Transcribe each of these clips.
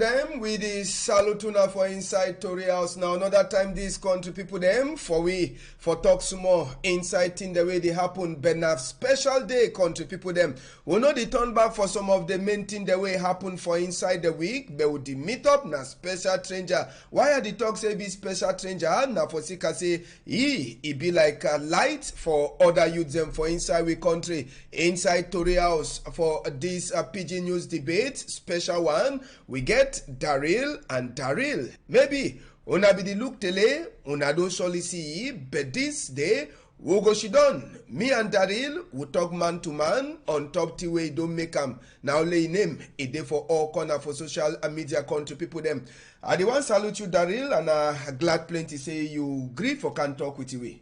Them with the salutuna for inside Tory House. Now another time this country people them for talk some more inside in the way they happen. But now special day country people them. We know they turn back for some of the main thing the way happen for inside the week. But with the meet up na special stranger. Why are the talk say be special stranger? Now for Sika say it be like a light for other youths them for inside we country. Inside Tory House for this Pidgin news debate special one. We get Daryl and Daryl. Maybe una be the look tele, una don't surely see, but this day we go she done. Me and Daryl we talk man to man on top the way don't make them. Now lay name a day for all corner for social media country people them. I the one salute you Daryl and I glad plenty say you agree for can talk with you.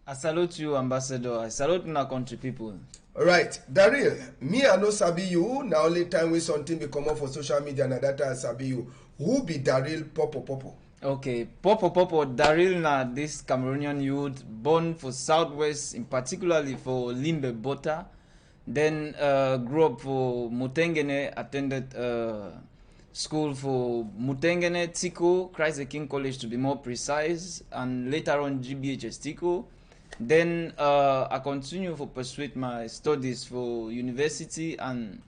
I salute you, Ambassador. I salute my country people. Alright, Daryl, me I know sabi you. Now only time we something be come up for social media and that I sabi you. Who be Daryl Popo? Okay, Popo Daryl na this Cameroonian youth born for Southwest, in particularly for Limbe Bota. Then grew up for Mutengene, attended school for Mutengene, Tiko, Christ the King College to be more precise, and later on GBHS Tiko. Then I continue to pursue my studies for university and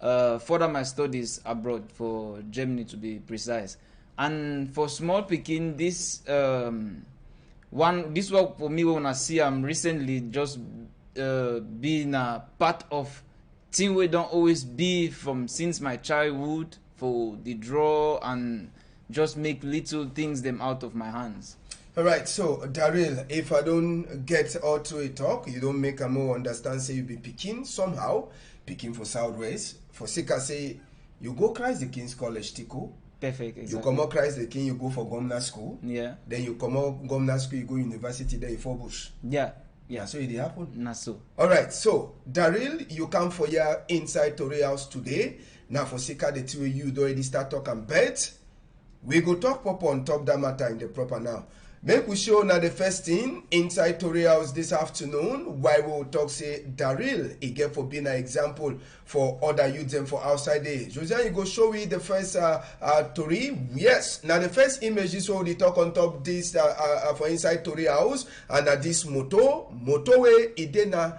further my studies abroad for Germany to be precise. And for small picking, this work for me when I see I'm recently just being a part of thing we don't always be from since my childhood for the draw and just make little things them out of my hands. Alright, so Daryl, if I don't get all through a talk, you don't make a more understand, say you be picking somehow, picking for Southwest. For Sika say, you go Christ the King's College, Tiko. Perfect, exactly. You come out Christ the King, you go for Gomna School. Yeah. Then you come out Gomna School, you go university, then you for Bush. Yeah. So it happen? Na so. Alright, so Daryl, you come for your inside Tory House today. Now for Sika, the two you already start talking bet. We go talk proper on top that matter in the proper now. Make we show now the first thing inside Tory House this afternoon. Why we will talk say Daryl again for being an example for other youths and for outside day. Josiah, you go show me the first Tory. Yes. Now the first image is how they talk on top this for inside Tory House and this motor way it na.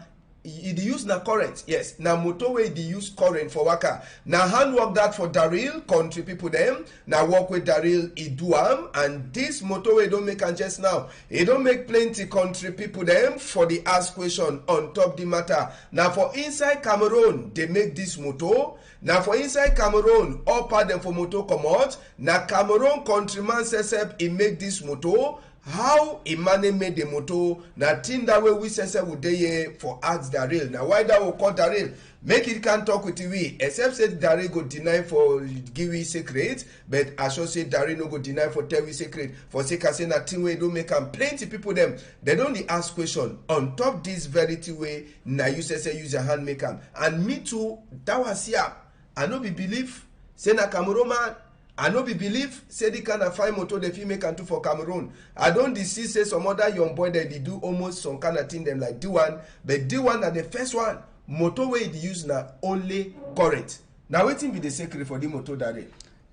It use na current, yes. Now motorway they use current for waka. Now handwork that for Daryl, country people them. Now work with Daryl Iduam, and this motorway don't make and just now. It don't make plenty country people them for the ask question on top the matter. Now for inside Cameroon, they make this motor. Now for inside Cameroon, all part them for motor come out. Now Cameroon countryman says he make this motor. How Imane made the motor, na thing that way we say would they for ask Daryl. Now why that will call Daryl? Make it can't talk with we, except say Daryl go deny for give we secret, but I should say Daryl no go deny for tell we secret. For sake of saying that thing way don't make them plenty people them. They don't ask question on top this verity way. Now you say use your hand make them. And me too, that was here. I no be believe. Say na Cameroon man. I no be believe say the kind of fine motor the female can do for Cameroon. I don't see say some other young boy that they do almost some kind of thing them like D1, but D1 are the first one. Motorway they use now only current. Now waiting be the secret for the motor that.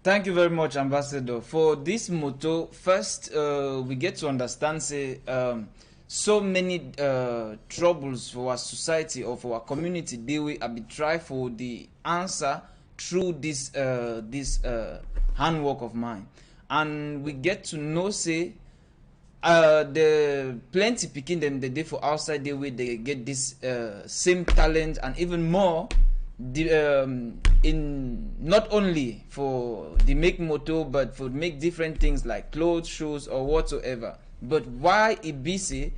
Thank you very much, Ambassador. For this motor, first we get to understand say so many troubles for our society or for our community. They will be try for the answer through this handwork of mine, and we get to know say the plenty picking them the day for outside the way they get this same talent and even more in not only for the make motor but for make different things like clothes, shoes or whatsoever. But why it be say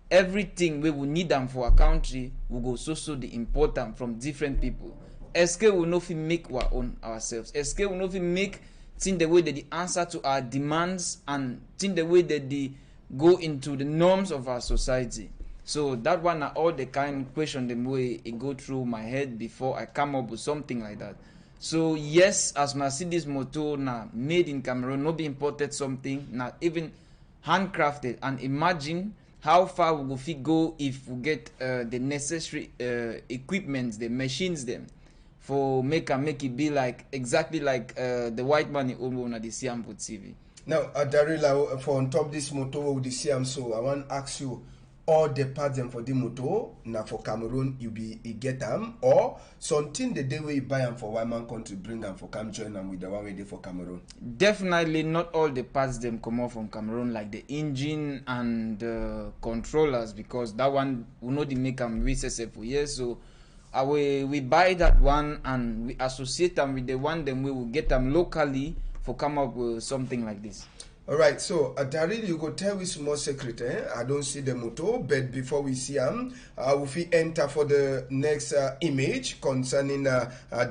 everything we will need them for our country will go so the important from different people. SK will not make our own ourselves. SK will not make think the way that the answer to our demands and think the way that they go into the norms of our society. So that one are all the kind of question the way it go through my head before I come up with something like that. So yes, as I see this motor now made in Cameroon, not be imported something, not even handcrafted, and imagine how far we go if we get the necessary equipment, the machines them for make it be like exactly like the white man in own na dey see am for TV. Now, Darila, for on top this motor, we will see am so. I want to ask you, all the parts them for the motor, now for Cameroon, you get them, or something the day we buy them for one man country, bring them for come join them with the one we did for Cameroon? Definitely not all the parts them come out from Cameroon, like the engine and controllers, because that one we know they make them we say for years. So we buy that one and we associate them with the one, then we will get them locally for come up with something like this. All right, so Daryl, you go tell me small secret. I don't see the motor, but before we see him, if we enter for the next image concerning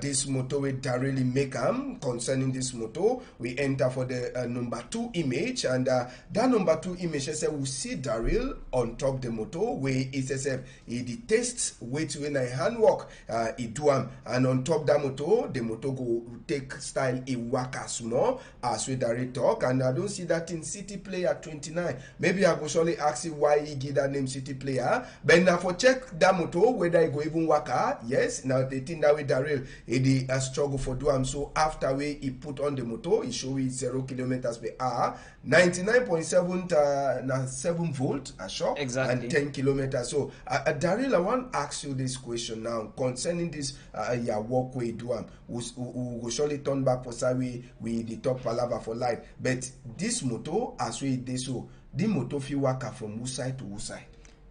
this motor with Daryl make concerning this motor, we enter for the number 2 image, and that number 2 image says we see Daryl on top the motor where it says he tests wait when I handwork he do and on top that motor, the motor go take style a waka small as we Daryl talk, and I don't see that in City Player 29. Maybe I go surely ask you why he give that name City Player. But now for check that motor whether he go even waka. Yes, now the thing that with Daryl he struggle for do so after we he put on the motor, he show it 0 kilometers per hour, 99.7 7 volt sure, exactly, and 10 kilometers. So Daryl, I want to ask you this question now concerning this your walkway do we go surely turn back for side we the talk palava for light, but this motor as we dey so the motor fit waka from who side to who side.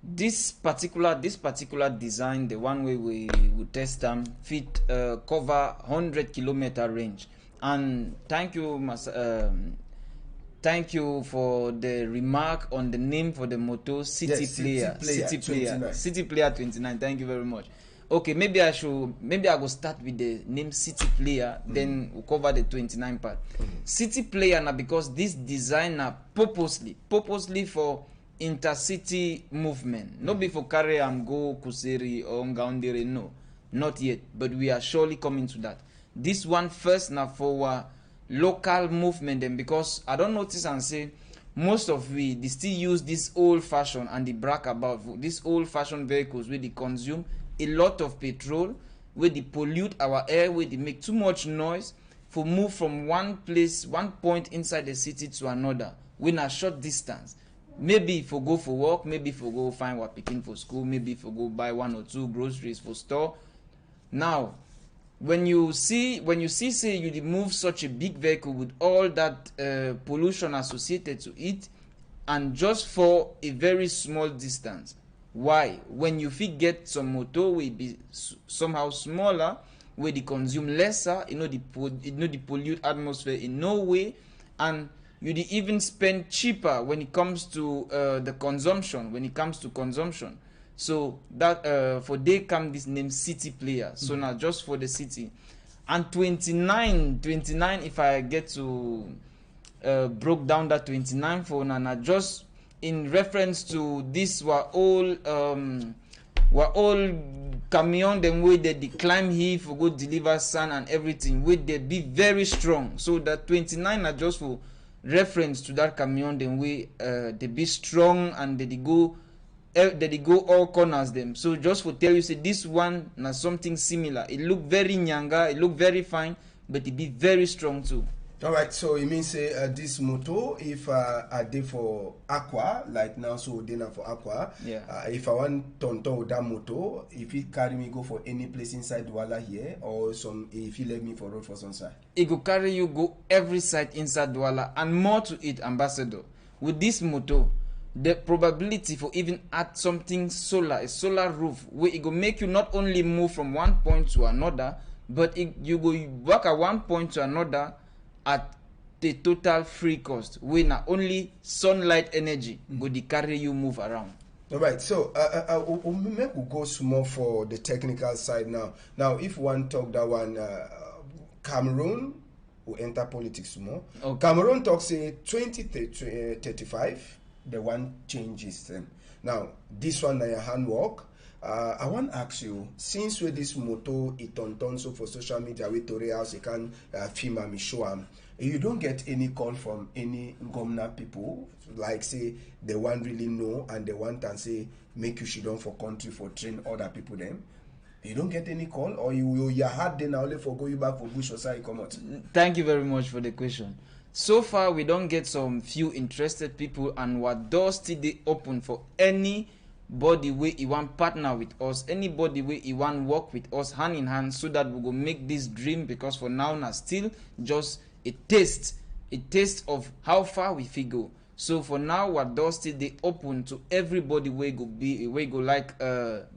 This particular design, the one way we test them, fit cover 100-kilometer range. And thank you for the remark on the name for the motor, City Player 29. Thank you very much. Okay, maybe I go start with the name City Player, then we'll cover the 29 part. City Player now because this designer purposely for intercity movement, not before carry and go Kuseri or Ngaundere, no, not yet, but we are surely coming to that. This one first now for local movement, then because I don't notice and say most of they still use this old fashioned and they brag about this old fashioned vehicles where they consume a lot of petrol, where they pollute our air, where they make too much noise for move from one point inside the city to another within a short distance. Maybe if we go for work, maybe if we go find what picking for school, maybe if we go buy 1 or 2 groceries for store. Now, when you see say you move such a big vehicle with all that pollution associated to it, and just for a very small distance. Why? When you get some motor will be somehow smaller, where they consume lesser, they pollute atmosphere in no way, and you even spend cheaper when it comes to the consumption. So that for they come this name City Player. So now just for the city, and 29 if I get to broke down that 29 for now just in reference to this were all camion them way they climb here for go deliver sand and everything where they be very strong. So that 29 are just for reference to that camion them way they be strong and they go all corners them. So just for tell you say this one na something similar. It look very nyanga, it look very fine, but it be very strong too. All right, so it means say this motor, if I did for aqua, like now, so dinner for aqua. Yeah. If I want to with that motor, if it carry me go for any place inside Douala here, or if you let me for road for some side, it go carry you go every side inside Douala, and more to it, Ambassador. With this motor, the probability for even add something solar, a solar roof, where it go make you not only move from one point to another, but you go walk at one point to another at the total free cost, where not only sunlight energy go the carry you move around. All right, so we go small for the technical side now. Now, if one talk that one, Cameroon will enter politics more. Okay. Cameroon talks say 2035, the one changes them. Now, this one na your handwork. I want to ask you, since with this motto it on so for social media with tutorials, you can film and show them, you don't get any call from any government people, like say they want really know and they want and say make you shit down for country for train other people them. You don't get any call, or your hard day now only for go you back for bush or say come out. Thank you very much for the question. So far, we don't get some few interested people, and what doors still they open for anybody where he want partner with us, anybody where he want work with us hand in hand, so that we go make this dream. Because for now, now still just a taste of how far we fit go. So for now, what doors still they open to everybody where go like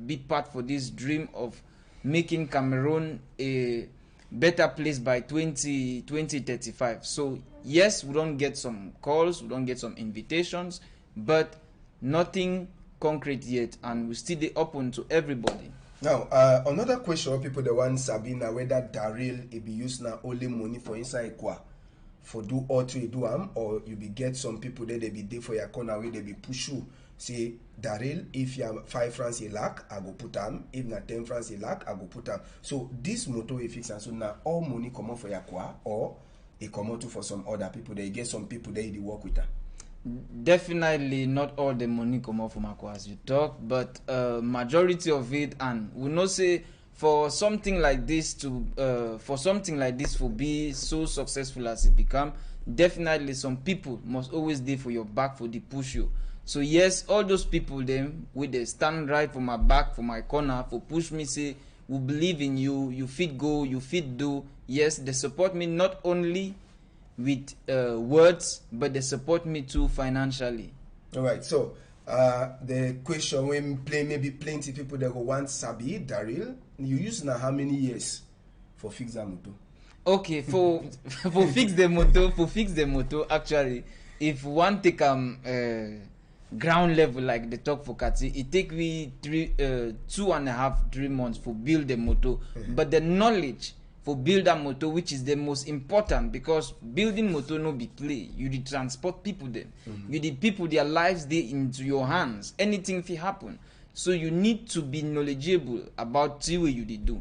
be part for this dream of making Cameroon a better place by 2035. So yes, we don't get some calls, we don't get some invitations, but nothing concrete yet, and we still they open to everybody. Now, another question people the one Sabina whether Daryl it be used now only money for inside Ekwa for do all to do or you be get some people there they be there for your corner where they be push you. Say Daryl, if you have 5 francs a lakh, I go put them. If not 10 francs a lakh, I go put them. So this motor is fixed, and so now all money come out for your kwa, or it come out for some other people. They get some people they work with them. Definitely not all the money come out from Akwa as you talk, but majority of it, and we know say for something like this to be so successful as it become, definitely some people must always be for your back for the push you. So yes, all those people them with they stand right for my back, for my corner, for push me, say we believe in you, you fit go, you fit do. Yes, they support me not only with words, but they support me too financially. All right, so the question when maybe plenty people that go want Sabi Daryl, you use now how many years for fix that motor? Okay, for fix the motor, actually, if one take ground level like the talk for Kati, it take me 2.5-3 months for build the motor. But the knowledge for build that motor, which is the most important, because building motor no be play. You did transport people then. You did people their lives they into your hands. Anything can happen. So you need to be knowledgeable about the way you did do.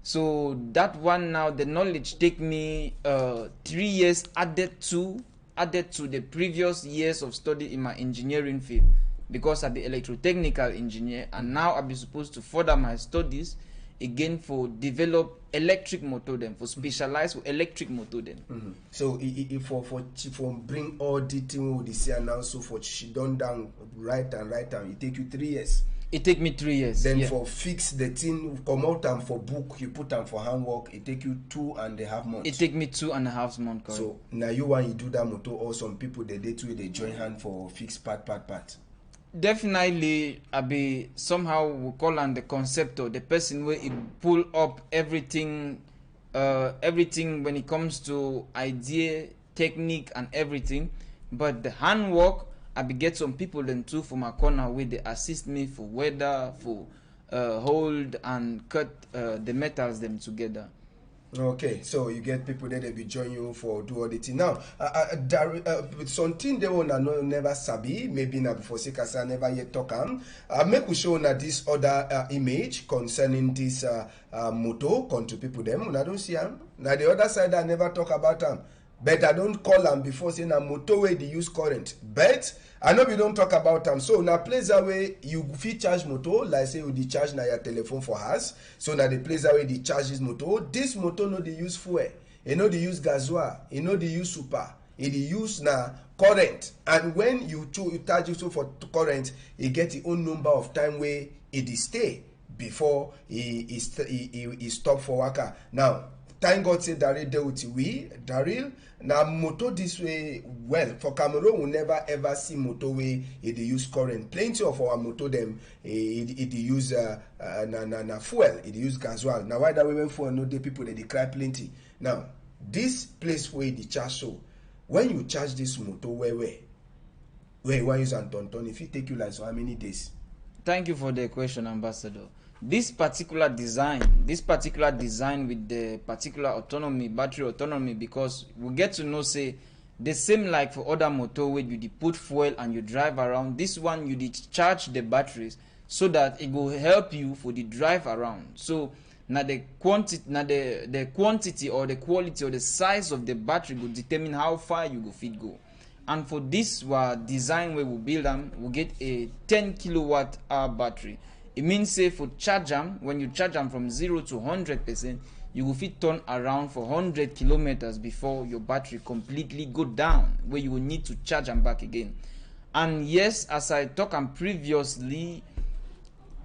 So that one now the knowledge take me 3 years added to the previous years of study in my engineering field, because I be electrotechnical engineer, and now I be supposed to further my studies again for develop electric motor them, for specialize with electric motor them. So if for bring all the thing we see now, so for she done down right and it take you 3 years. It take me 3 years. Then for fix the thing, come out and for book, you put them for handwork, it take you 2.5 months. It take me 2.5 months. Correct. So now you want you do that motor, or some people they join hand for fix part. Definitely, I be somehow we call on the conceptor, the person where he pull up everything when it comes to idea, technique, and everything. But the handwork, I be get some people then too from my corner where they assist me for weather, for hold and cut the metals them together. Okay, so you get people there, they be join you for do all the thing. Now, something they wanna know never sabi, maybe na before Sekasa never yet talk make we show na this other image concerning this motor come to people them. Una don't see them. Now the other side I never talk about them. But I don't call them before saying a motor way they use current. But I know we don't talk about them. So now place away you fit charge motor, like say you charge na your telephone for us. So now the place away they charge this motor. This motor no they use fuel, you know they use gasoil, you know they use super, it use na current. And when you charge it for current, it get the own number of time where it stay before he stop for waka. Now thank God say Daryl deal with we. Daryl now motor this way well for Cameroon we never ever see motor way it use current. Plenty of our motor them it use na fuel, it use gasoil. Now why that we went for no day people they cry plenty. Now this place where the charge, so when you charge this motor where you want use and ton if it take you like so how many days? Thank you for the question, Ambassador. This particular design with the particular battery autonomy, because we get to know say the same like for other motor where you put fuel and you drive around. This one you charge the batteries so that it will help you for the drive around. So now the quantity or the quality or the size of the battery will determine how far you go fit go. And for this design where we build them, we get a 10 kilowatt hour battery. It means say for charge them, when you charge them from 0 to 100%, you will fit turn around for 100 kilometers before your battery completely go down, where you will need to charge them back again. And yes, as I talked previously,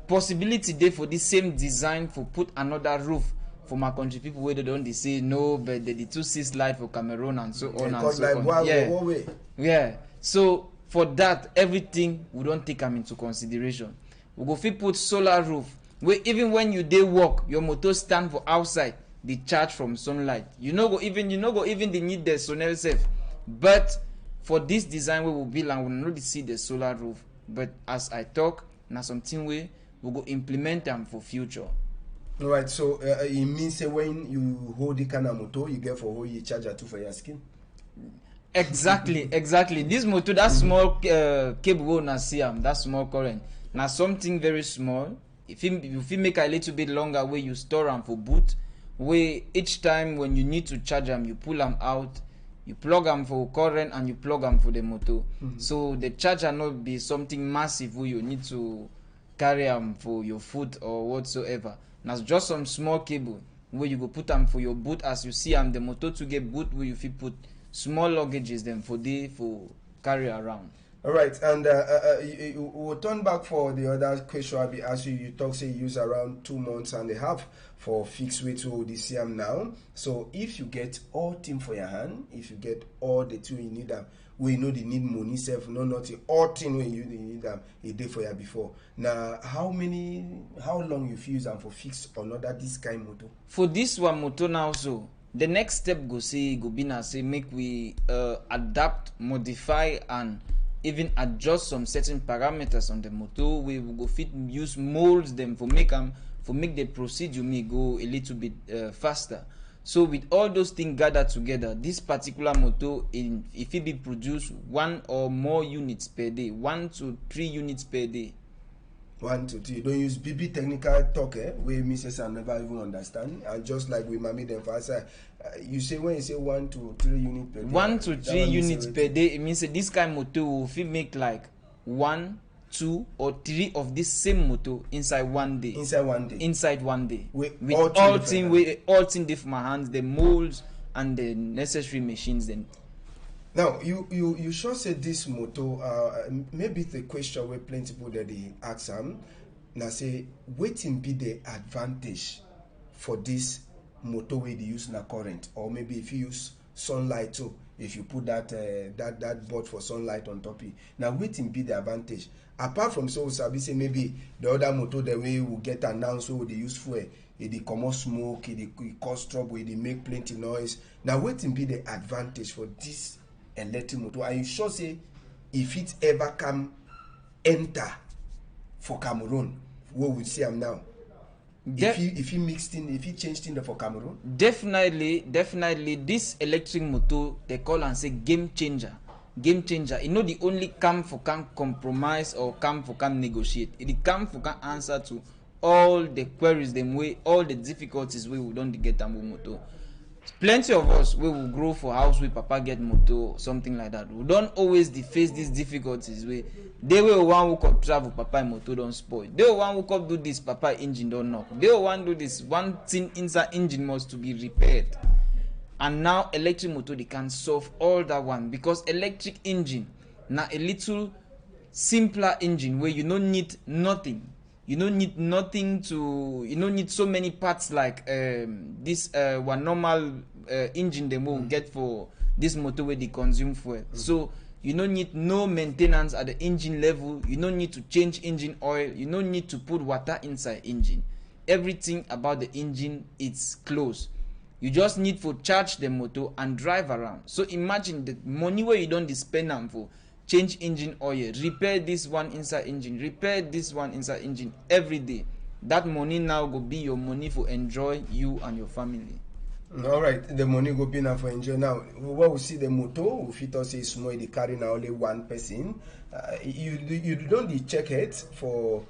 possibility there for this same design for put another roof for my country people where they don't say no, but they too see slide for Cameroon and so on and so on. Yeah. So for that, everything we don't take them into consideration. We go fit put solar roof where even when you day walk, your motor stand for outside, the charge from sunlight. You know go even the need the solar safe. But for this design we will build and we not see the solar roof. But as I talk, now something we go implement them for future. All right, so it means when you hold the kind of motor, you get for hold your charger too for your skin. Exactly. This motor, that small cable will not see that small current. Now something very small. If you make a little bit longer, where you store them for boot, where each time when you need to charge them, you pull them out, you plug them for current and you plug them for the motor. So the charger not be something massive where you need to carry them for your foot or whatsoever. Now just some small cable where you go put them for your boot. As you see the motor to get boot where you fit put small luggages them for carry around. All right, and we'll turn back for the other question I'll be asking you. You talk say you use around 2 months and a half for fixed weight to the CM now. So if you get all thing for your hand, if you get all the two you need them, we know they need money self, no nothing, all thing when you need them a day for you before. Now how long you use them for fixed or not that this kind motor? For this one motor now, so the next step go be now say make we adapt, modify and even adjust some certain parameters on the motor. We will go fit use molds them for make the procedure may go a little bit faster. So with all those things gathered together, this particular motor, if it be produced 1 or more units per day, 1 to 3 units per day. 1 to 3. Don't use BB technical talk, where Mrs. I never even understand. And just like we mommy them for outside, you say when you say 1 to 3 units per day. 1 to 3 units per day. It means that this kind of motor will make like 1, 2 or 3 of this same motor inside one day. Inside one day. With all thing different my hands, the molds and the necessary machines then. Now you sure said this motor maybe the question where plenty people that they ask them now say waiting be the advantage for this motor where they use na current, or maybe if you use sunlight too, if you put that board for sunlight on top it. Now waiting be the advantage. Apart from so sabi say maybe the other motor the way will get announced so they use fuel, it come out smoke, it cause trouble, it make plenty noise. Now waiting be the advantage for this electric motor. Are you sure say if it ever come enter for Cameroon, what we see him now? If he mixed in, if he changed in for Cameroon? Definitely this electric motor they call and say game changer. It not the only come for can compromise or come for can negotiate. It come for can answer to all the queries them way, all the difficulties we don't get them motor. Plenty of us we will grow for house with papa get motor, something like that. We don't always face these difficulties. They will one who come travel, papa motor don't spoil. They will one who come do this, papa engine don't knock. They will one do this, one thing inside engine must to be repaired. And now electric motor they can solve all that one, because electric engine now a little simpler engine where you don't need nothing. You don't need so many parts like this one normal engine they will get for this motor where they consume fuel. So you don't need no maintenance at the engine level. You don't need to change engine oil. You don't need to put water inside engine. Everything about the engine is closed. You just need to charge the motor and drive around. So imagine the money where you don't spend them for change engine oil, repair this one inside engine, repair this one inside engine every day. That money now go be your money for enjoy you and your family. All right, the money go be now for enjoy. Now, what we see the motor, we fit us say small, they carry now only one person. You don't check it for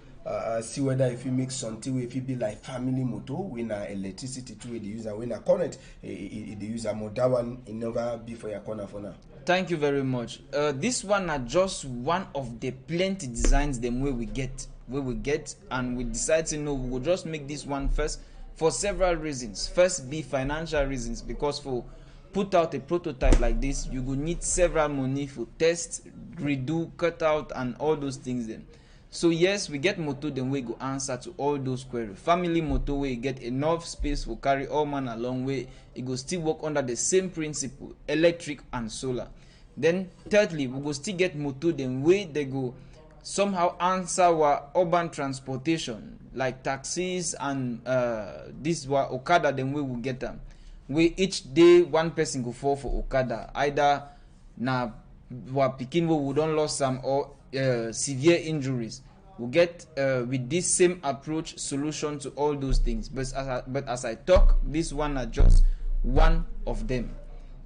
see whether if you make something, if it be like family motor, when electricity to the user, when current, the user more that one it never be for your corner for now. Thank you very much. This one are just one of the plenty designs them way we get we will get, and we decide to know we will just make this one first for several reasons. First be financial reasons, because for put out a prototype like this, you will need several money for test, redo, cut out, and all those things then. So yes, we get motor, then we go answer to all those queries. Family motor, we get enough space for carry all man along way. It go still work under the same principle, electric and solar. Then thirdly, we go still get motor, then way they go somehow answer our urban transportation like taxis and this were Okada, then we will get them. We each day one person go fall for Okada, either na wa pikin we don't lost some or severe injuries. We get with this same approach solution to all those things. But as I talk, this one are just one of them.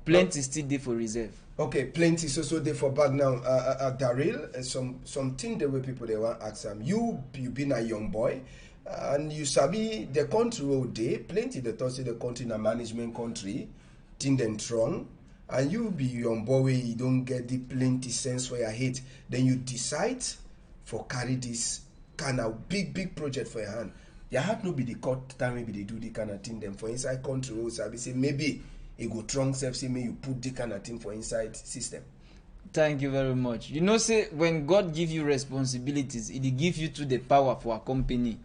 Plenty still there for reserve. Okay, plenty so there for back now. Daryl, something the way people they want ask you been a young boy, and you sabi the country all day. Plenty they thought say the country in a management country, thing them strong, and you be young boy where you don't get the plenty sense for your head. Then you decide for carry this kind of big project for your hand. Your heart no be the cut time maybe they do the kind of thing them for inside country. Also, I say maybe. It go strong self say me you put the kind of thing for inside system. Thank you very much. You know, say when God give you responsibilities, it give you to the power for accompany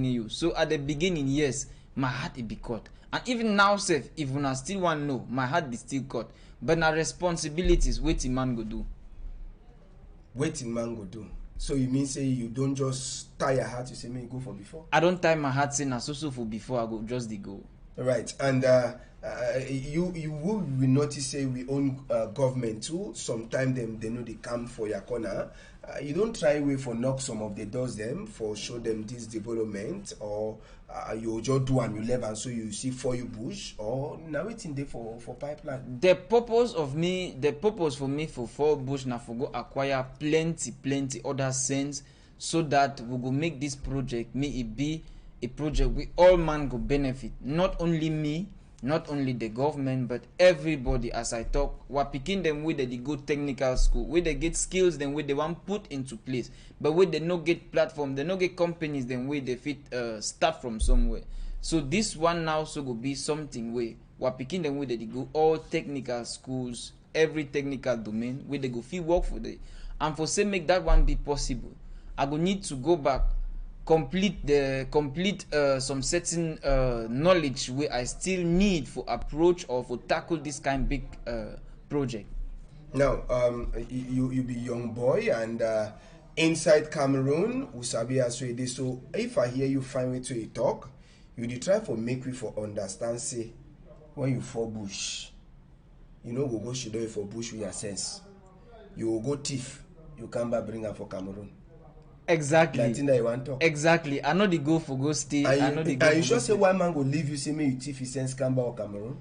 you. So at the beginning, yes, my heart it be cut. And even now, self, if una still want know, my heart be still cut. But now responsibilities, waiting man go do. Waiting man go do. So you mean say you don't just tie your heart, you say me go for before? I don't tie my heart say na so for before I go just the go. Right, and you will notice say we own government too. Sometimes they know they come for your corner. You don't try way for knock some of the doors them for show them this development, or you just do and you leave and so you see for you bush, or now waiting there for pipeline. The purpose for me for 4 bush now for go acquire plenty other sense, so that we go make this project may it be a project we all man go benefit, not only me, not only the government, but everybody. As I talk, we're picking them with the good technical school, where they get skills, then where they want put into place, but where they no get platform, they no get companies, then where they fit start from somewhere. So this one now so go be something where we're picking them with the go all technical schools, every technical domain where they go feel work for them. And for say make that one be possible, I go need to go back, complete some certain knowledge where I still need for approach or for tackle this kind of big project. Now, you be young boy and inside Cameroon, Usabi Aswede. So if I hear you find way to talk, you dey try for make we for understand say when you for bush, you know go shido for bush with your sense. You will go thief, you come back bring her for Cameroon. Exactly. That you want to. Exactly. I know the go for go stay. And you sure say one man go leave you say me you thief his sense come back or Cameroon?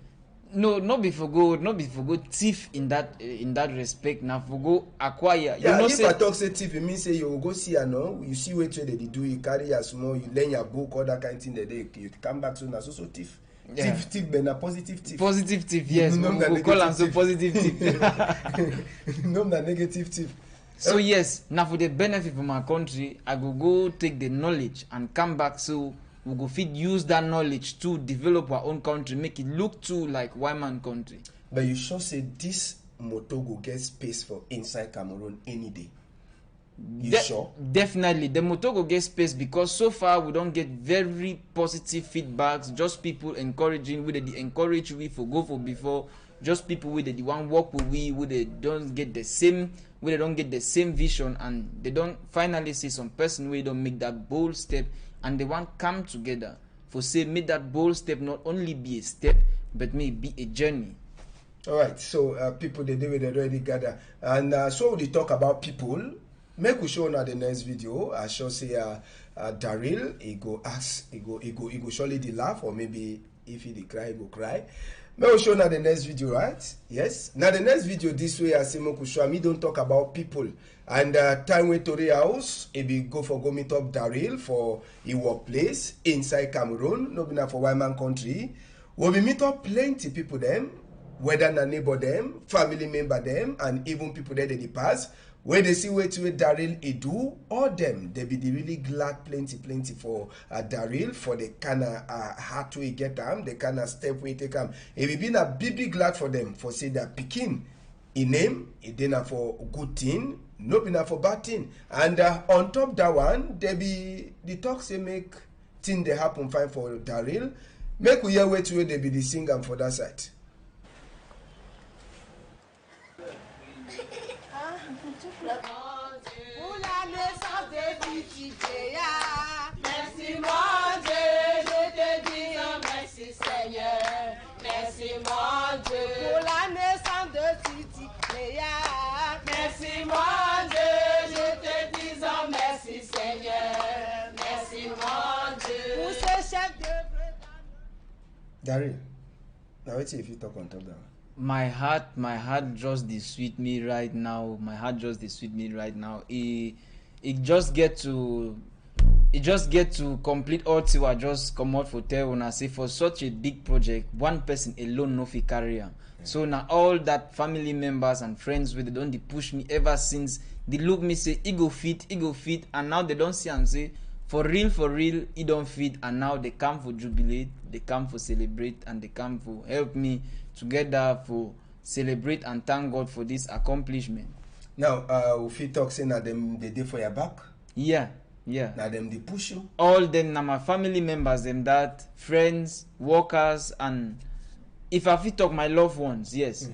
No, not before go thief in that respect. Now for go acquire. Yeah, you know, if I talk say thief, it means say you go see her no. You see what they do, you carry your small, you learn your book, all that kind of thing that they you come back so now so thief. Yeah. Thief, but a positive thief. Positive thief, yes. We call them so positive thief. No, the negative thief. So yes, now for the benefit for my country, I go take the knowledge and come back so we go fit use that knowledge to develop our own country, make it look too like white man country. But you sure say this motor go get space for inside Cameroon any day? You sure? Definitely. The motor go get space because so far we don't get very positive feedbacks, just people encouraging, with the encourage we for go for before, just people with the one work with we, where they don't get the same vision, and they don't finally see some person where don't make that bold step, and they want come together for say make that bold step not only be a step but may be a journey. All right, so people they already gather, and so we talk about people. Make we show now the next video. I shall say Daryl, he go surely the laugh, or maybe if he cry, he go cry. May we show now the next video, right? Yes. Now the next video this way, I say Mokusho, me don't talk about people. And time with Tori House, he be go meet up Daryl for a workplace inside Cameroon, no be for white man country. We'll be meet up plenty people them, whether na neighbor them, family member them, and even people there they pass. When they see way to Daryl Edu, all them, they be the really glad plenty for Daryl for the kind of heart way get them, the kind of step way take them. It be been a big glad for them for say that Pidgin in name, it dinner for good thing, no be for bad thing. And on top that one, they be the talk say make thing they happen fine for Daryl. Make we hear way to they be the singer for that side. Pour la naissance de Pidgin, merci mon Dieu, je te dis merci Seigneur, merci mon Dieu. Pour la naissance de Pidgin, merci mon Dieu, je te dis merci Seigneur, merci mon Dieu. Pour ce chef de Daryl, now wait till if you talk on top that one. My heart just dey sweet me right now. My heart just dey sweet me right now. It just get to complete all till I just come out for tell when I say for such a big project, one person alone no fit carry am. So now all that family members and friends with they don't dey push me ever since they look me say e go fit, and now they don't see am say for real, e don't fit, and now they come for jubilate, they come for celebrate, and they come for help me together for celebrate and thank God for this accomplishment. Now, if you talk say na them they dey for your back. Yeah. Now them they push you. All them na my family members, them that friends, workers, and if I fit talk my loved ones, yes.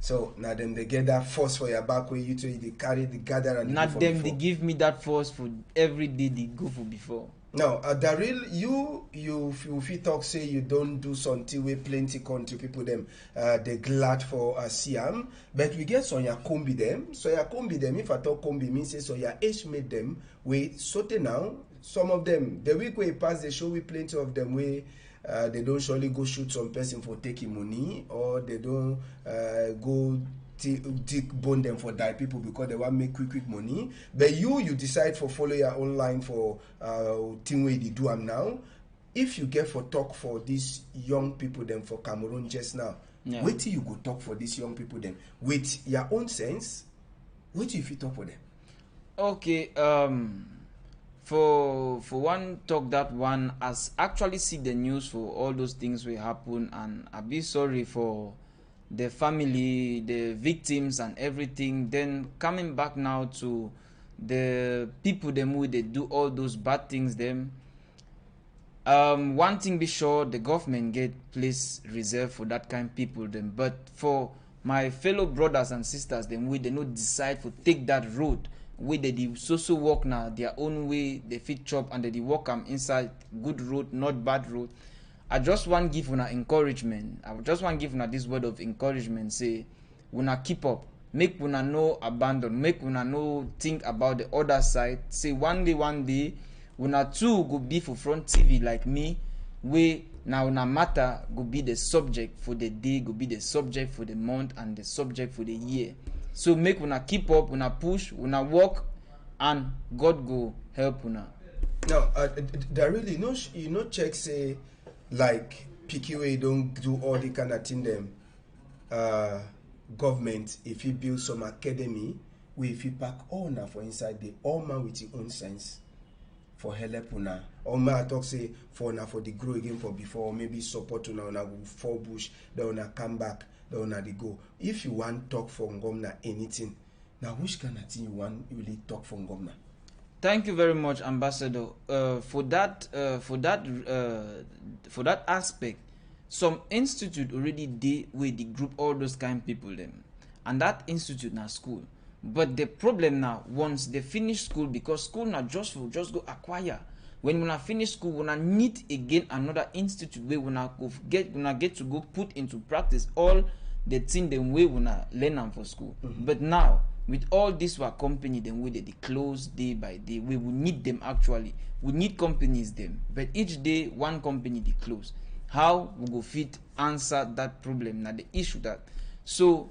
So now them they get that force for your back where you two they carry the gather and Not them they give me that force for every day they go for before. Now, Daryl, you fit talk say you don't do something with plenty country people them they glad for Siam, but we get so ya combi them. So ya combi them. If I talk combi means say so ya age made them we sote now. Some of them the week we pass they show we plenty of them we they don't surely go shoot some person for taking money, or they don't go dig bone them for die people because they want make quick money. But you decide for follow your own line for thing way they do them now. If you get for talk for these young people them for Cameroon just now, wait till you go talk for these young people them with your own sense. Wait till if you talk for them. Okay, for one talk that one has actually see the news for all those things will happen, and I be sorry for the family, the victims and everything. Then coming back now to the people them who they do all those bad things them. One thing be sure, the government get place reserved for that kind of people them. But for my fellow brothers and sisters them, we they not decide to take that road. We they so walk now their own way, they fit chop and they walk inside good road, not bad road. I just want give una encouragement. I just want give una this word of encouragement. Say, una keep up. Make una no abandon. Make una no think about the other side. Say one day, una too go be for front TV like me. We now una matter go be the subject for the day, go be the subject for the month, and the subject for the year. So make una keep up, una push, una work, and God go help una. Now, there really no check say. Like PQA don't do all the kind of thing them government if you build some academy we if you pack all now for inside the all man with your own sense for help una all man talk say for now for the grow again for before, or maybe support una go for bush then una come back then una they go. If you want talk for governor anything, now which kind of thing you want really talk for governor? Thank you very much, Ambassador. For that aspect, some institute already did where they group all those kind of people them, and that institute now school. But the problem now, once they finish school, because school now just go acquire. When we finish school, we need again another institute where we get to go put into practice all the thing them way we learn them for school. But now, with all this work company them way they close day by day, we will need them actually. We need companies them, but each day one company they close. How we go fit answer that problem? Now the issue that so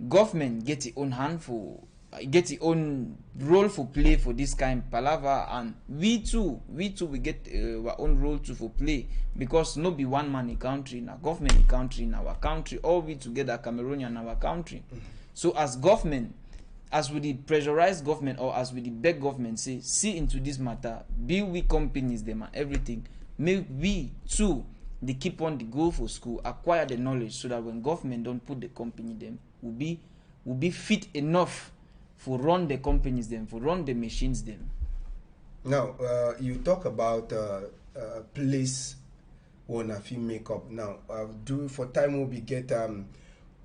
government get its own hand for get its own role for play for this kind of palaver, and we too we get our own role to for play, because no be one man in country, na government in country, in our country, all we together Cameroonian in our country. So as government, as we the pressurize government or as we the beg government say, see into this matter, be we companies them and everything, may we too they keep on the go for school, acquire the knowledge so that when government don't put the company them, will be fit enough for run the companies them, for run the machines them. Now, you talk about place one if you make up. Now, do for time will be get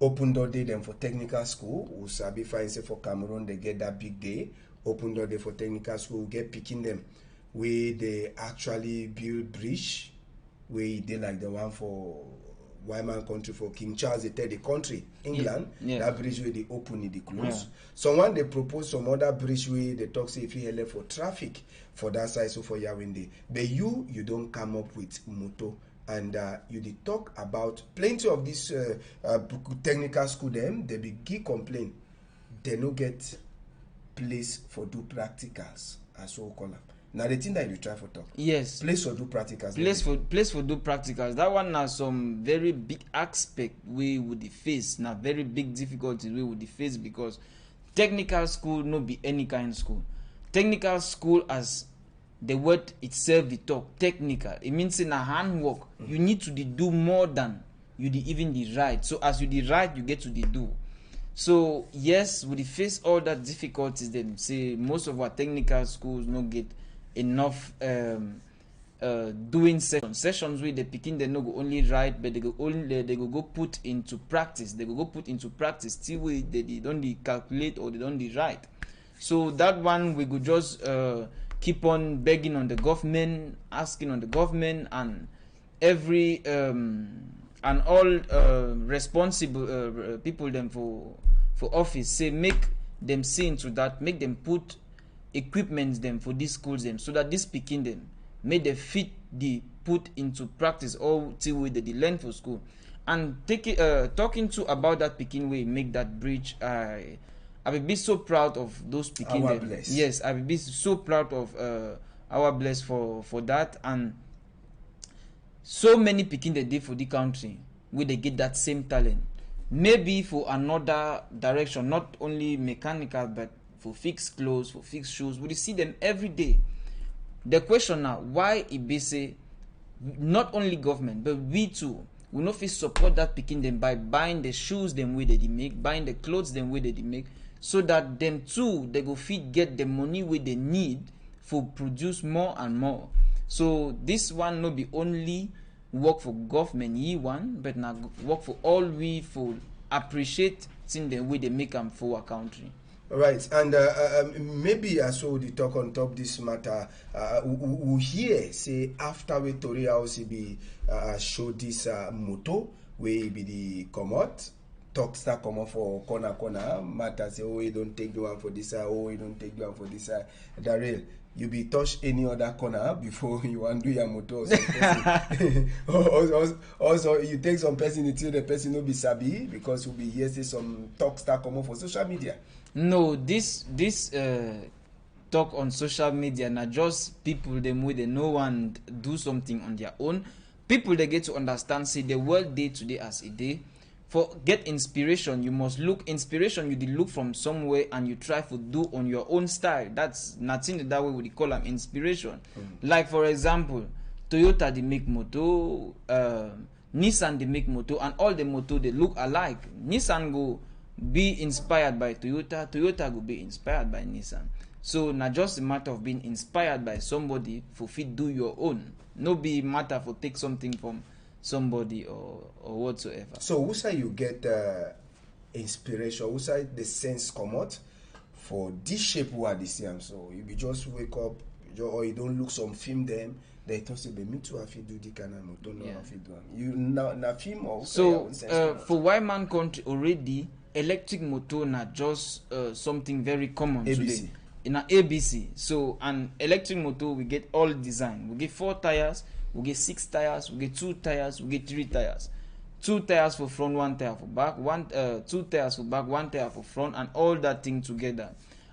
open door day them for technical school. We sabi fine say for Cameroon they get that big day. Open door day for technical school. We get picking them where they actually build bridge. Where they like the one for Wyman country for King Charles III country, England. Yeah. That bridge where they open it, they close. Yeah. Someone they propose some other bridge where they talk say if you help for traffic for that side, so for Yawinde. But you don't come up with moto. And you did talk about plenty of this technical school them, they be complain. They no get place for do practicals, as so call them. Now the thing that you try for talk. Yes. Place for do practicals. Place for do practicals. That one has some very big aspect we would face. Now very big difficulties we would face because technical school no be any kind of school. Technical school as the word itself the talk technical. It means in a handwork. You need to do more than you even the right. So as you the right, you get to the do. So yes, we face all that difficulties. Then say most of our technical schools no get enough doing sessions where the picking they no go only write, but they go put into practice. They go put into practice till we they don't calculate or they don't write. So that one we could just keep on begging on the government, asking on the government and every and all responsible people them for office say make them see into that, make them put equipment them for these schools them so that this picking them may they fit the put into practice all till we they learn for school. And talking to about that picking way make that bridge, I will be so proud of those picking Our them. bless. Yes, I will be so proud of our bless for that. And so many picking they did for the country where they get that same talent, maybe for another direction, not only mechanical but for fixed clothes, for fixed shoes. We see them every day. The question now, why it say not only government but we too will not fit support that picking them by buying the shoes them way they make, buying the clothes them way they make, so that them too they go fit get the money where they need for produce more and more. So this one no be only work for government ye one, but now work for all we for appreciate seeing the way they make them for our country. Right, and maybe I saw the talk on top this matter. We hear say after we Tori House be show this motto where be the come out, talk start come out for corner matter say oh you don't take the one for this side, oh you don't take the one for this side. Daryl, you be touch any other corner before you want do your motto also you take some person until the person will be sabi because you be here say some talk start come out for social media. No, this talk on social media na just people them way they know and do something on their own. People they get to understand say the world day today as a day. For get inspiration, you must look inspiration. You did look from somewhere and you try to do on your own style. That's nothing that way we call them inspiration. Like for example, Toyota they make moto, Nissan they make moto, and all the moto they look alike. Nissan go be inspired by Toyota, Toyota will be inspired by Nissan. So not just a matter of being inspired by somebody for fit do your own. No be matter for take something from somebody or whatsoever. So who say you get inspiration? Who say the sense come out for this shape who are the same? So you be just wake up or you don't look some film them. They don't say, me too, if you do the kind of don't know if you do. You na film or so for Wyman country already. Electric motor na just something very common ABC. Today in an ABC. So an electric motor we get all design. We get 4 tires, we get 6 tires, we get 2 tires, we get 3 tires. 2 tires for front, 1 tire for back, 2 tires for back, 1 tire for front, and all that thing together.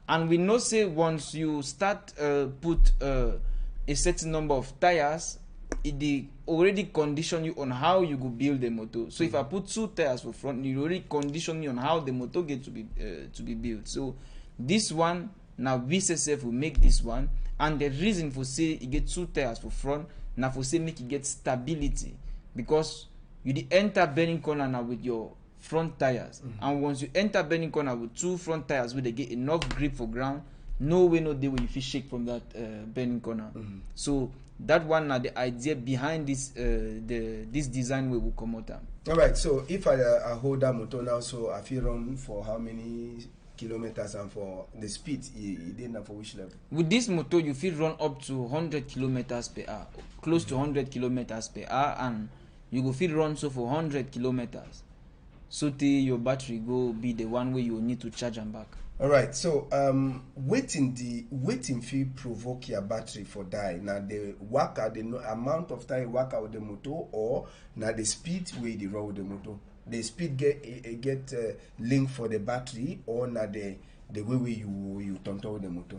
And we know say once you start put a certain number of tires, it already condition you on how you go build the motor. So if I put 2 tires for front, it already condition you on how the motor get to be built. So This one now we self will make this one, and the reason for say you get 2 tires for front now for say make it get stability, because you the enter bending corner now with your front tires, and once you enter bending corner with 2 front tires where they get enough grip for ground, no way no day when you feel shake from that bending corner. So that one now the idea behind this this design way will come out. All right, so if I hold that motor now, so I feel run for how many kilometers, and for the speed it didn't for which level? With this motor you feel run up to 100 kilometers per hour, close to 100 kilometers per hour, and you go feel run so for 100 kilometers, so till your battery go be the one way you need to charge and back. All right, so waiting feel provoke your battery for die. Now the waka, the amount of time waka with the motor, or now the speed way the roll with the motor. The speed get link for the battery, or now the way you turn with the motor.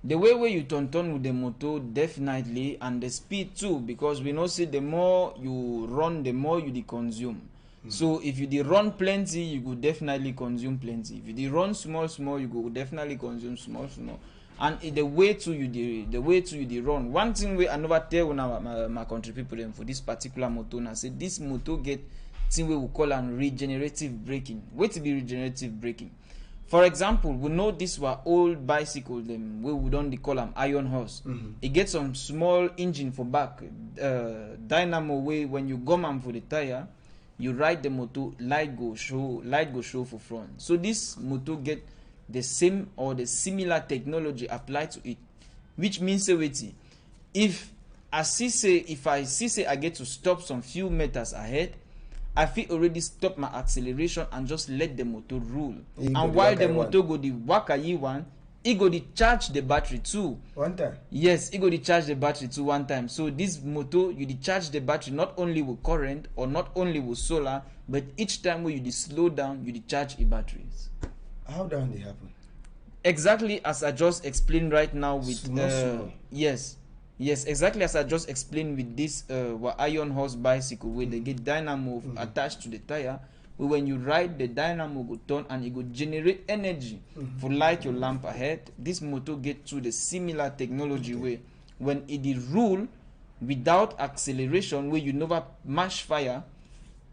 The way you turn with the motor, definitely, and the speed too, because we know see the more you run, the more you consume. So if you run plenty, you go definitely consume plenty. If you run small, you go definitely consume small. And the way to you run. One thing we I never tell my country people them for this particular motor, and I say this motor get thing we will call an regenerative braking. What to be regenerative braking? For example, we know this were old bicycle them we don't call them iron horse. It gets some small engine for back, dynamo way when you go man for the tire. You ride the motor, light go show for front. So this motor get the same or the similar technology applied to it, which means if I see I get to stop some few meters ahead, I feel already stop my acceleration and just let the motor rule. And while the motor go the waka ye one, it go to charge the battery too. One time? Yes, it go to charge the battery too one time. So this motor, you charge the battery not only with current or not only with solar, but each time when you slow down, you charge the batteries. How down they happen? Exactly as I just explained right now with small. Yes, exactly as I just explained with this iron horse bicycle where they get dynamo attached to the tire. When you ride, the dynamo go turn and it go generate energy for light your lamp ahead. This motor get to the similar technology way when it is rule without acceleration, where you never mash fire,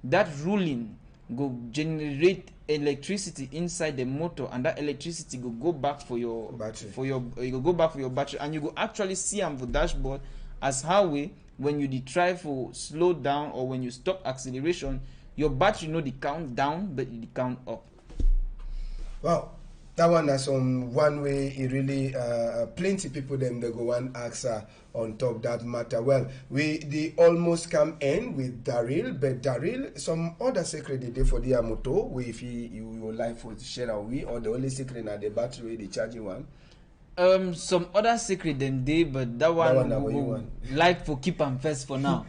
that ruling go generate electricity inside the motor, and that electricity go back for your battery. You go back for your battery, and you go actually see on the dashboard as how way when you try for slow down or when you stop acceleration, your battery know the count down, but the count up. Wow, that one is on one way. It really plenty people them they go and answer on top that matter. Well, they almost come in with Daryl, but Daryl, some other secret they did for the motor. We if you like for share we or the only secret na the battery the charging one. Some other secret them day, but that one we like for keep them first for now.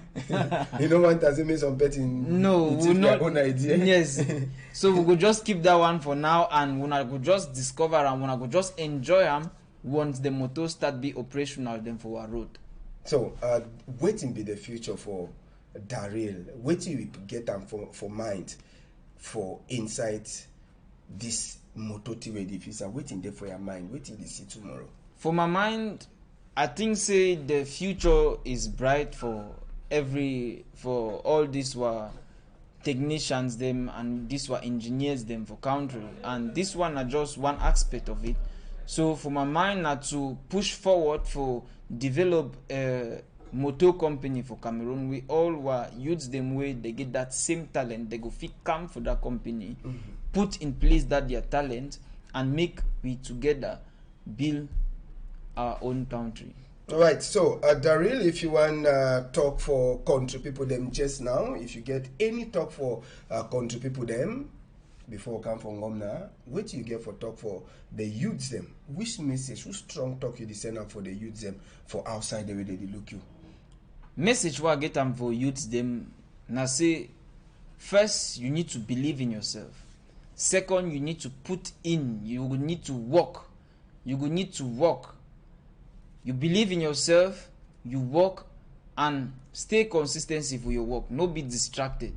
You don't want to make some betting. No, we not. Own idea. Yes, so we go just keep that one for now, and we go just discover and we go just enjoy them once the motor start be operational then for our road. So, waiting be the future for Daryl. Waiting we get them for mind for insight this. Motor if you are waiting there for your mind, waiting to see tomorrow. For my mind, I think say the future is bright for all these were technicians them and these were engineers them for country, and this one are just one aspect of it. So for my mind now to push forward for develop a motor company for Cameroon, we all were use them way they get that same talent, they go fit come for that company. Put in place that their talent and make we together build our own country. All right, so Daryl, if you want talk for country people them just now, if you get any talk for country people them before come from Gomna, what you get for talk for the youths them? Which message, who strong talk you send out for the youths them for outside the way they look you? Message what I get them for youths them now say first you need to believe in yourself. Second, you need to put in. You will need to work. You will need to work. You believe in yourself. You work and stay consistency for your work. No be distracted.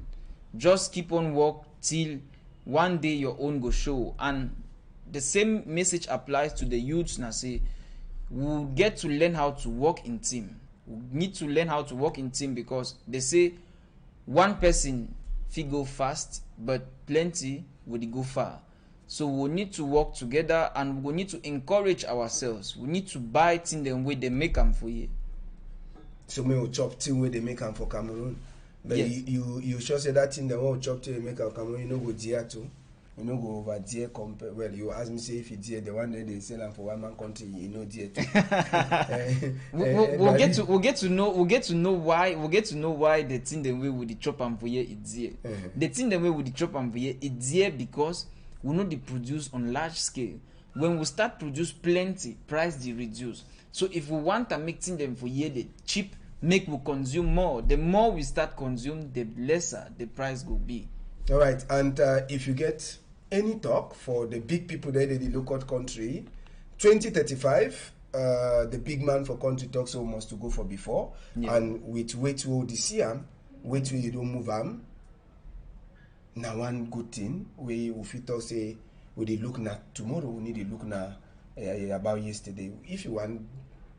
Just keep on work till one day your own go show. And the same message applies to the youths. Now say we get to learn how to work in team. We need to learn how to work in team, because they say one person fit go fast, but plenty would go far. So we need to work together, and we need to encourage ourselves. We need to buy things the way they make them for you. So me will chop thing where they make them for Cameroon. But yes. you sure say that thing they want chop thing they make them Cameroon, you know go dear too. You know go over dear compare. Well, you ask me say if it's dear, the one that they sell them for one man country, you know dear too. we'll get to know why the thing the way with the chop and for here it's dear. The thing the way with the chop and for here it's dear because we know they produce on large scale. When we start produce plenty, price they reduce. So if we want to make things them for here the cheap, make we consume more. The more we start consume, the lesser the price will be. All right, and if you get any talk for the big people there in the local country, 2035, the big man for country talks almost to go for before, and with wait till this year, wait till you don't move am. Now one good thing we fit talk say we dey look na tomorrow, we need to look na about yesterday. If you want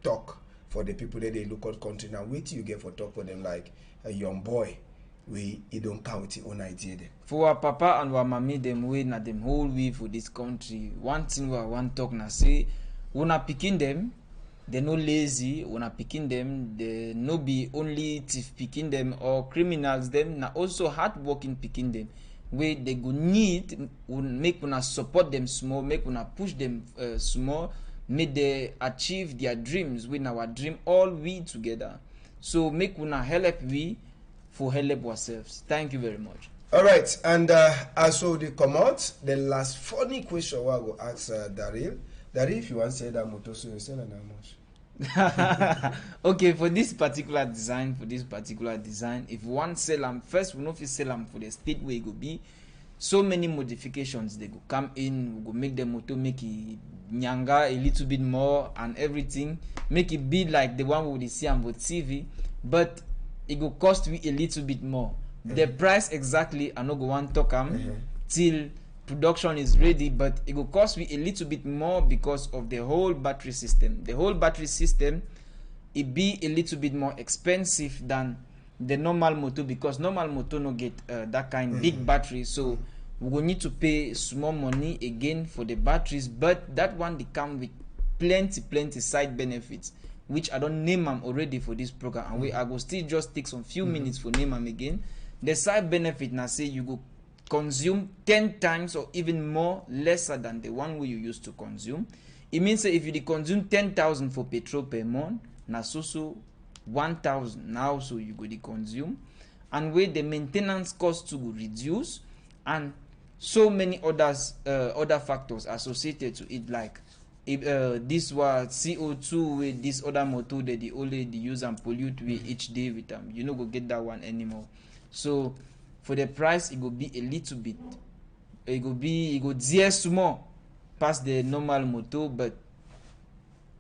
talk for the people that they local country now, wait till you get for talk for them like a young boy. You don't count your own idea there. For our papa and our mommy, them way na them whole way for this country. One thing we want talk na say, when I picking them, they no lazy. When I picking them, they no be only thief picking them or criminals them. Na also hard working picking them. Where they go need make una support them small, make una push them small, make they achieve their dreams. With our dream all we together. So make una help we. For help ourselves. Thank you very much. All right, and as so they come out, the last funny question I go ask Daryl. Daryl, if you want to say that motor, so you sell it how much? Okay, for this particular design, if we want to sell them first, we know if you sell them for the state where it go be. So many modifications they go come in, we go make the motor make it nyanga a little bit more and everything, make it be like the one we see on TV, but it will cost me a little bit more. The price exactly I no go want to come till production is ready, but it will cost me a little bit more because of the whole battery system. The whole battery system it be a little bit more expensive than the normal motor, because normal motor no get that kind big battery, so we will need to pay small money again for the batteries, but that one they come with plenty side benefits, which I don't name them already for this program, and I will still just take some few minutes for name them again. The side benefit now say you go consume 10 times or even more lesser than the one way you used to consume. It means that if you consume 10,000 for petrol per month, now so 1,000 now so you go consume, and where the maintenance cost to reduce, and so many other factors associated to it, like if this was CO2 with this other motor that they only use and pollute with each day with them, you know go get that one anymore. So for the price it will be a little bit, it go dear small past the normal motor, but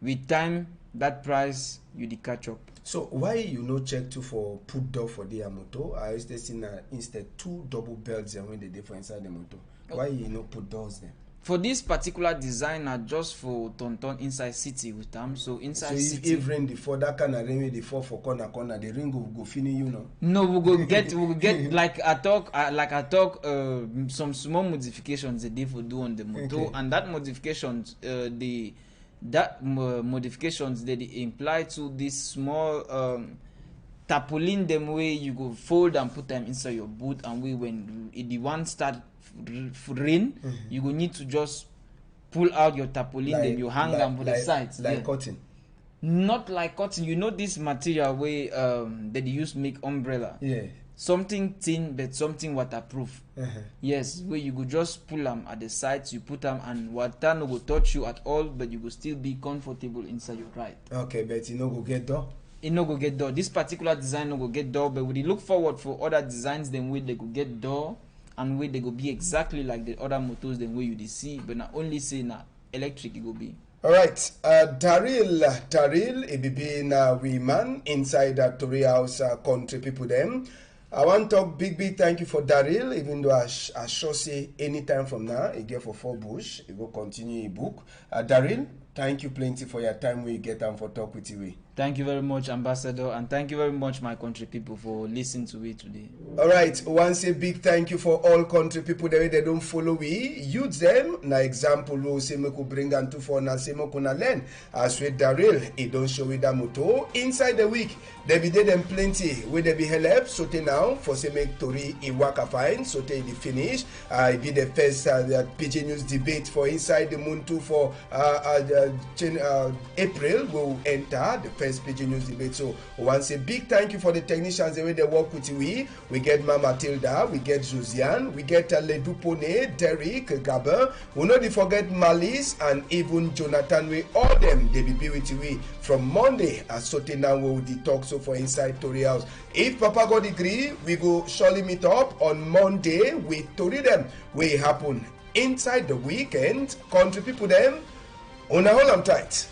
with time that price you the catch up. So why you no check to for put door for the motor? I used to see instead 2 double belts and when they for inside the motor. Why you no put doors there? For this particular design, just for Tonton inside city with them. So inside city. So if rain the fall, that kind of rain the fall for corner, the rain go finish you know. No, we will get like I talk some small modifications they for do on the motor, and that modifications modifications they imply to this small tarpaulin them way you go fold and put them inside your boot, and when the one start rain, you will need to just pull out your tarpaulin, then you hang them for the sides. Like cotton. Not like cotton. You know this material way that they use make umbrella. Yeah. Something thin but something waterproof. Yes, where you could just pull them at the sides, you put them, and water no go touch you at all, but you will still be comfortable inside your ride. Okay, but you no go get door. It no go get door. This particular design no go get door, but we look forward for other designs then where they go get door, and where they go be exactly like the other motors then where you see, but not only say na electric it go be. All right, Daryl, it be na we man inside that Tory House country people them. I want to talk big thank you for Daryl, even though I sure say anytime from now, he get for 4 bush, he will continue his book. Daryl, thank you plenty for your time we get and for talk with you. Thank you very much, Ambassador, and thank you very much, my country people, for listening to it today. All right, once a big thank you for all country people that they don't follow we. Use them. Na example, we say me could bring and to for na say me could learn. As with Daryl, he don't show with that moto. Inside the week, they be dead them plenty. Where they be help, so te now, for say make Tori i waka fine, so te the finish. It be the first Pidgin news debate for inside the moon too for April will enter the first Pidgin news debate. So once a big thank you for the technicians the way they work with we. We get Mama Tilda, we get Josiane, we get Ledupone, Derek, Gabin. We not forget Malice and even Jonathan. We all them they be with we from Monday as Sote now we will talk so for inside Tori House. If Papa God agree, we go surely meet up on Monday with Tori them. We happen inside the weekend. Country people them on a hold on tight.